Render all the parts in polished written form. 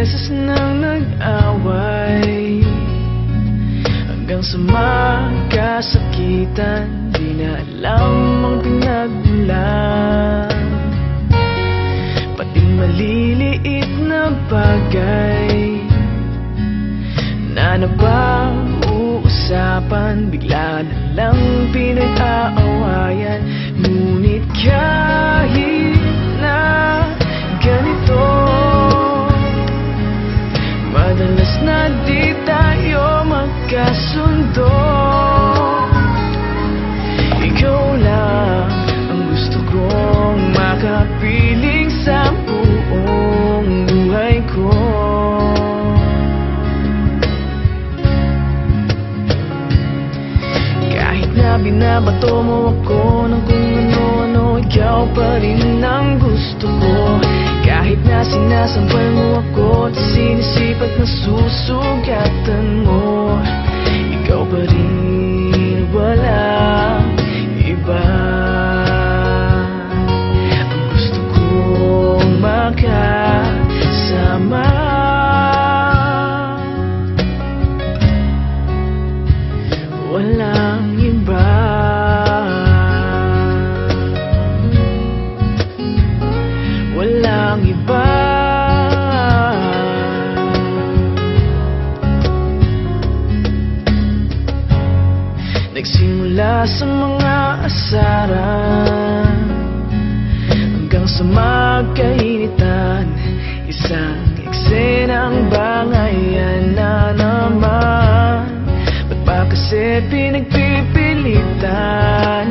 beses nang nag-away, hanggang sa magkasakitan. Di na alam ang pinagmulan, pati maliliit na bagay na napag-uusapan, bigla na lang pinag-aawayan. Ngunit kahit na ganito, madalas na di tayo magkasundo. Ikaw lang ang gusto kong makapiling sa buong buhay ko. Kahit na binabato mo ako ng kung ano-ano, ikaw pa rin ang gusto ko. Kahit na sinasampal mo ako at sinisipat na susugatan mo, ikaw pa rin, walang iba. Ang gusto kong makasama, walang iba. Walang iba. Nagsimula sa mga asaran hanggang sa magkainitan, isang eksenang bangayan na naman. Ba't ba kasi pinagpipilitan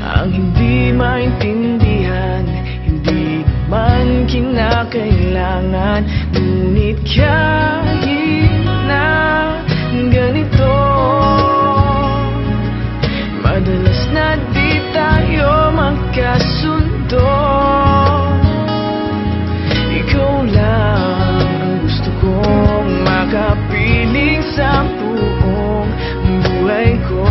ang hindi maintindihan, hindi naman kinakailangan? Ngunit kahit na ganito, madalas na di tayo magkasundo. Ikaw lang ang gusto kong makapiling sa buong buhay ko.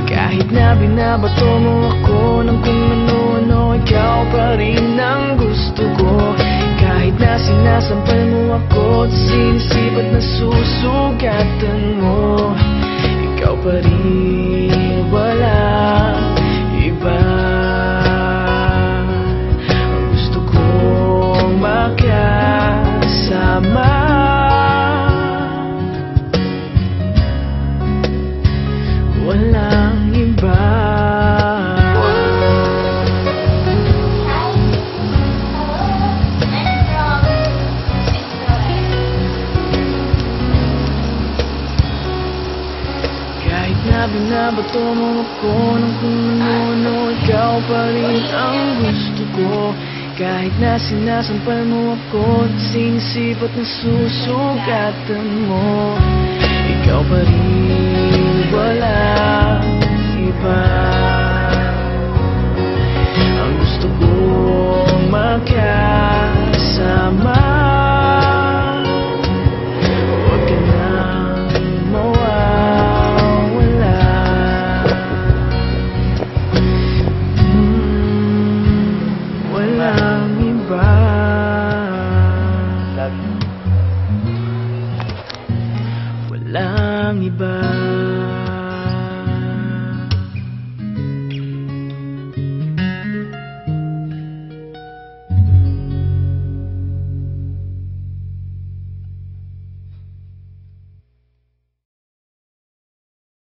Kahit na binabato mo ako ng kung ano-ano, ikaw pa rin ang gusto ko. Kahit na sinasampal mo ako at sinisipat na susugatan mo, ikaw pa rin, walang iba. Ang gusto kong makasama, walang iba. Kahit na binabato mo ako ng kung ano-ano, ikaw pa rin ang gusto ko. Kahit na sinasampal mo ako at sinisipat na susugatan mo, ikaw pa rin, walang iba. Ang gusto kong makasama, huwag ka nang mawawala. Walang iba. Walang iba.